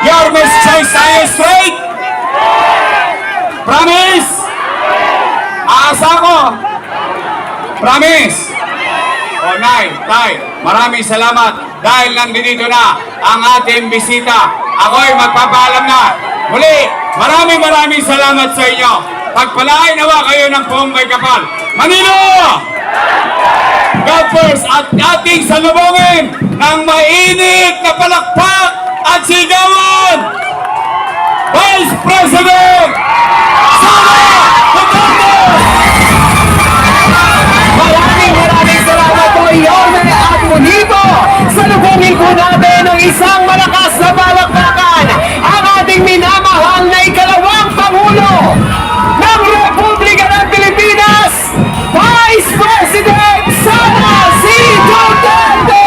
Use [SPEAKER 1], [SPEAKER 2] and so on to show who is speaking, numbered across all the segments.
[SPEAKER 1] Your Miss Choice tayo straight? Promise? Aasa ko? Promise? O, Nay, Tay, maraming salamat dahil nandito na ang ating bisita. Ako'y magpapaalam na. Muli, maraming salamat sa inyo. Pagpalain nawa kayo ng buong may kapal. Manilo! God first at ating salubungin ng mainit na palakpak at sigawan! Vice President Sara Duterte!
[SPEAKER 2] Maraming salamat po Yorme at Munigo. Salubungin po natin ang isang malakas na palakpakan, ang ating minamahal na ikalawang Pangulo ng Republika ng Pilipinas, Vice President Sara C. Duterte!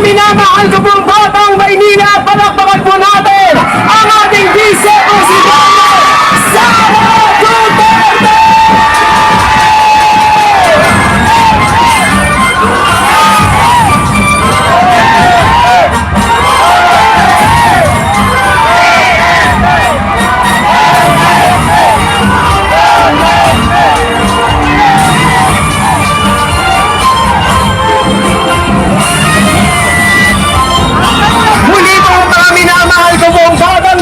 [SPEAKER 2] Minamahal ko pong batang Maynila, palakpakan po natin ang ating Vice Presidente, Sara Duterte!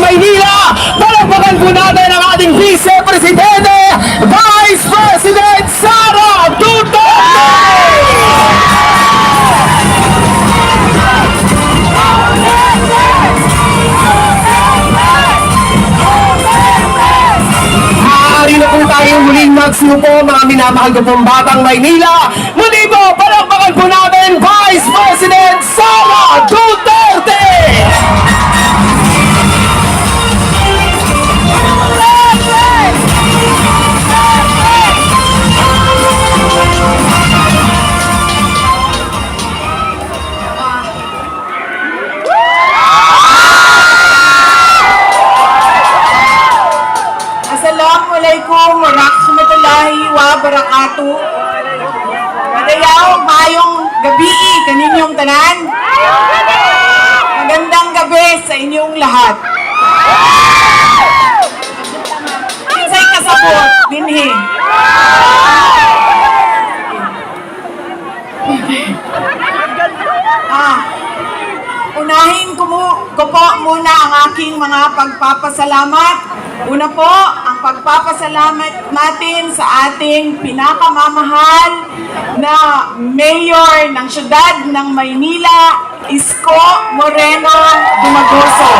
[SPEAKER 2] Maynila, palakpakan po natin ang ating Vice Presidente, Vice President Sara Duterte! Maaari na po tayong muling magsupo, mga minamahal ko pong batang Maynila. Muli po, palakpakan po natin Vice President Sara Duterte!
[SPEAKER 3] Assalamualaikum warahmatullahi wabarakatuh. Madayaw, mayong gabi kaninyong tanan. Magandang gabi sa inyong lahat. Kinsay kasabot dinhi. Unahin ko po muna ang aking mga pagpapasalamat. Una po, ang pagpapasalamat natin sa ating pinakamamahal na mayor ng siyudad ng Maynila, Isko Moreno Dumagoso.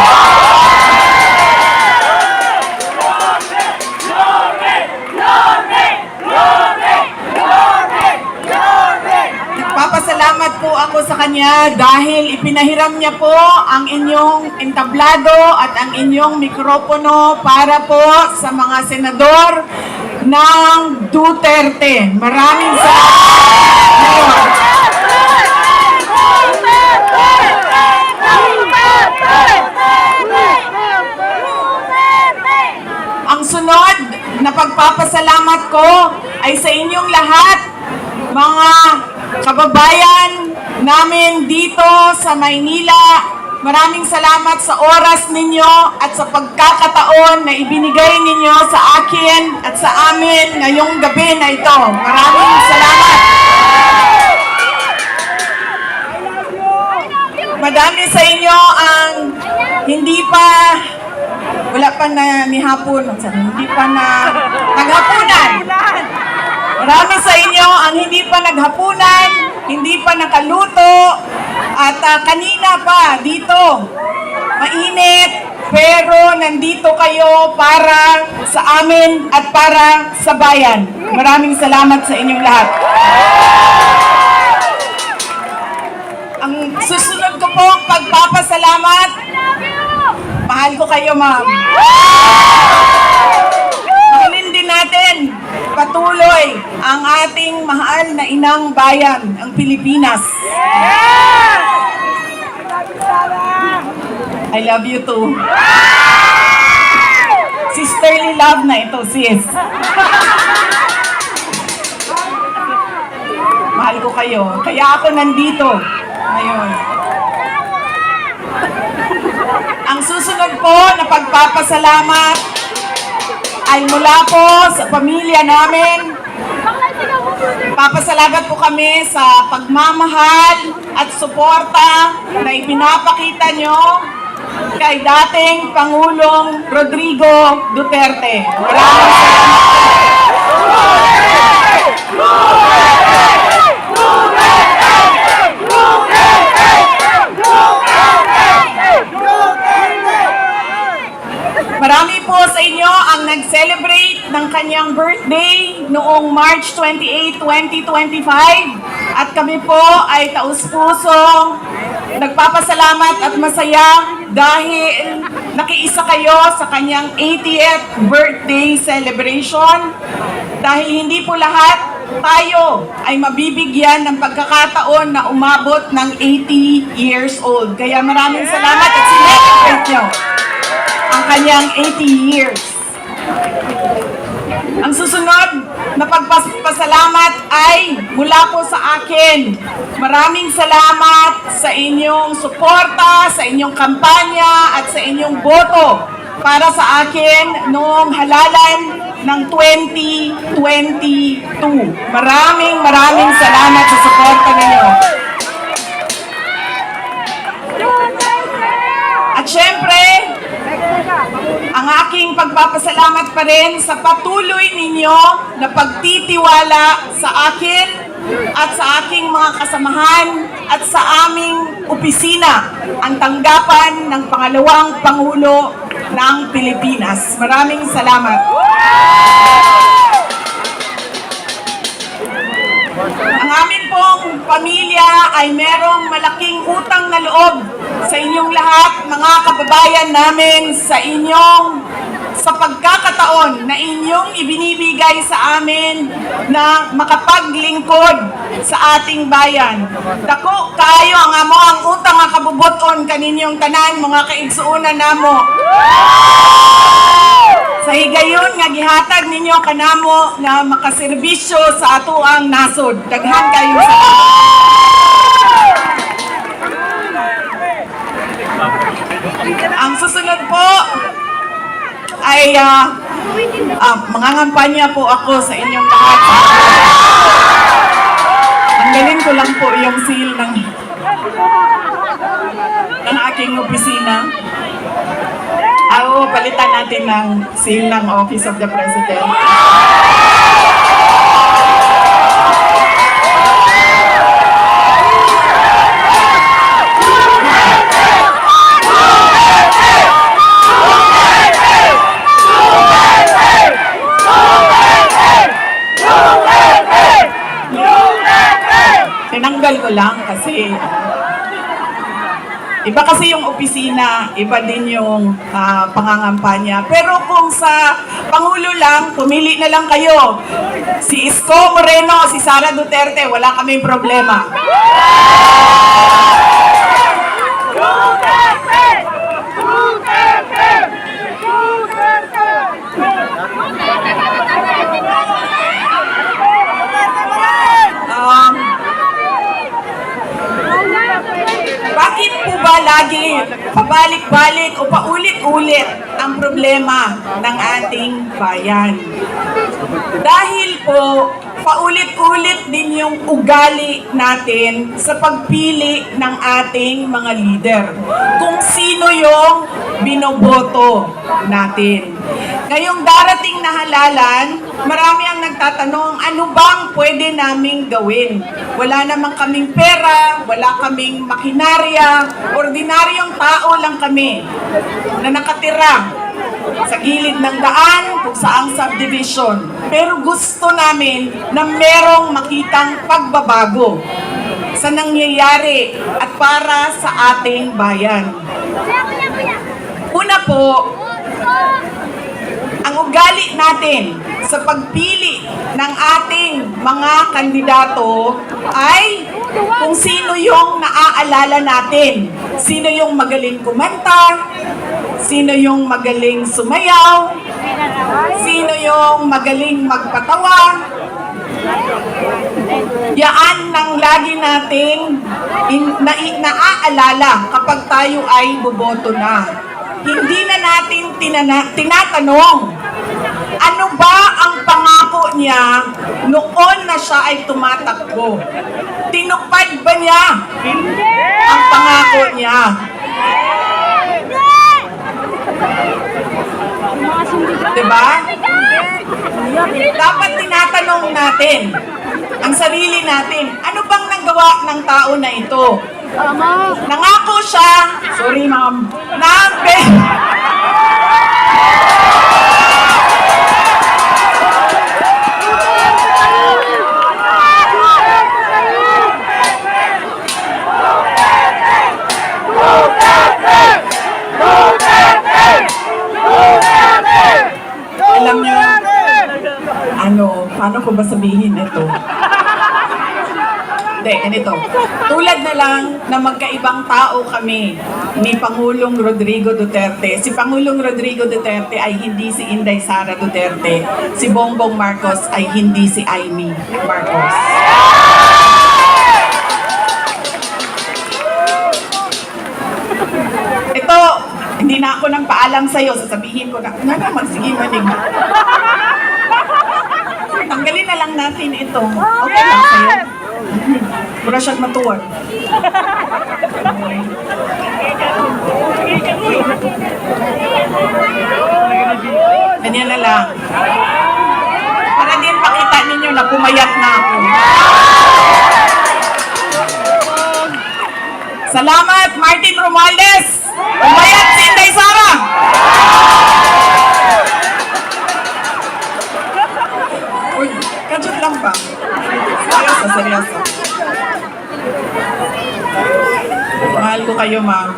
[SPEAKER 3] Nagpapasalamat po ako sa kanya dahil ipinahiram niya po ang inyong entablado at ang inyong mikropono para po sa mga senador ng Duterte. Maraming salamat. Ang sunod na pagpapasalamat ko ay sa inyong lahat, mga kababayan namin dito sa Maynila. Maraming salamat sa oras ninyo at sa pagkakataon na ibinigay ninyo sa akin at sa amin ngayong gabi na ito. Maraming salamat. Madami sa inyo ang hindi pa, wala pa na ni hapon, hindi pa na naghapunan. Marami sa inyo ang hindi pa naghapunan, hindi pa nakaluto, at kanina pa dito, mainit, pero nandito kayo para sa amin at para sa bayan. Maraming salamat sa inyong lahat. Ang susunod ko po pagpapasalamat, mahal ko kayo, ma'am. Mahalin din natin patuloy ang ating mahal na inang bayan, ang Pilipinas. I love you too. Sisterly love na ito, sis. Mahal ko kayo. Kaya ako nandito ngayon. Ang susunod po na pagpapasalamat ay mula po sa pamilya namin. Papasalamat po kami sa pagmamahal at suporta na ipinapakita nyo kay dating Pangulong Rodrigo Duterte. Maraming Marami po sa inyo ang nag-celebrate ng kanyang birthday noong March 28, 2025. At kami po ay taus-pusong nagpapasalamat at masaya dahil nakiisa kayo sa kanyang 80th birthday celebration. Dahil hindi po lahat tayo ay mabibigyan ng pagkakataon na umabot ng 80 years old. Kaya maraming salamat at sinelebrate nyo ang kanyang 80 years. Ang susunod na pagpasalamat ay mula po sa akin. Maraming salamat sa inyong suporta, sa inyong kampanya at sa inyong boto para sa akin noong halalan ng 2022. Maraming salamat sa suporta ninyo. At syempre, ang aking pagpapasalamat pa rin sa patuloy ninyo na pagtitiwala sa akin at sa aking mga kasamahan at sa aming opisina, ang tanggapan ng pangalawang Pangulo ng Pilipinas. Maraming salamat. Ang amin pong pamilya ay merong malaking utang na loob sa inyong lahat, mga kababayan namin, sa pagkakataon na inyong ibinibigay sa amin na makapaglingkod sa ating bayan. Dako kayo ang amo ang utang nga kabubuton kaninyong tanan, mga kaigsuunan namo. Sa higayon nga gihatag ninyo kanamo na makaserbisyo sa ato ang nasod. Daghan kayo sa Ang susunod po ay mga kampanya po ako sa inyong lahat. Tanggalin ko lang po yung seal ng aking opisina. Palitan natin ng seal ng Office of the President. Tinanggal ko lang kasi Iba kasi yung opisina, iba din yung pangangampanya. Pero kung sa Pangulo lang, pumili na lang kayo. Si Isko Moreno, si Sara Duterte, wala kaming problema. Bakit po ba lagi pabalik-balik o paulit-ulit ang problema ng ating bayan? Dahil po, paulit-ulit din yung ugali natin sa pagpili ng ating mga leader. Kung sino yung binoboto natin. Ngayong darating na halalan, marami ang nagtatanong, ano bang pwede naming gawin? Wala namang kaming pera, wala kaming makinarya, ordinaryong tao lang kami na nakatira sa gilid ng daan kung saang subdivision. Pero gusto namin na merong makitang pagbabago sa nangyayari at para sa ating bayan. Una po, ang ugali natin sa pagpili ng ating mga kandidato ay kung sino yung naaalala natin. Sino yung magaling kumanta, sino yung magaling sumayaw, sino yung magaling magpatawa. Yaan nang lagi nating naaalala kapag tayo ay boboto na. Hindi na natin tinatanong, ano ba ang pangako niya noon na siya ay tumatakbo? Tinupad ba niya ang pangako niya? Diba? Dapat tinatanong natin ang sarili natin, ano bang nagawa ng tao na ito? Nangako siya, sorry ma'am, alam niyo, paano ko ba sabihin ito? Hindi, ganito. Tulad na lang na magkaibang tao kami ni Pangulong Rodrigo Duterte. Si Pangulong Rodrigo Duterte ay hindi si Inday Sara Duterte. Si Bongbong Marcos ay hindi si Amy Marcos. Ito, hindi na ako nang paalam sa'yo. Sasabihin ko na, sige manig. Tanggalin na lang natin ito. Okay lang sa'yo? Mura siyang matuwag. Ganyan na lang. Para din pakita ninyo na pumayat na ako. Salamat, Martin Romualdez! Pumayat si Inday Sara! Uy, kadjut lang ba? Seryoso. Mahal ko kayo, ma'am.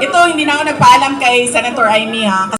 [SPEAKER 3] Ito, hindi na ako nagpaalam kay Senator Amy, ha?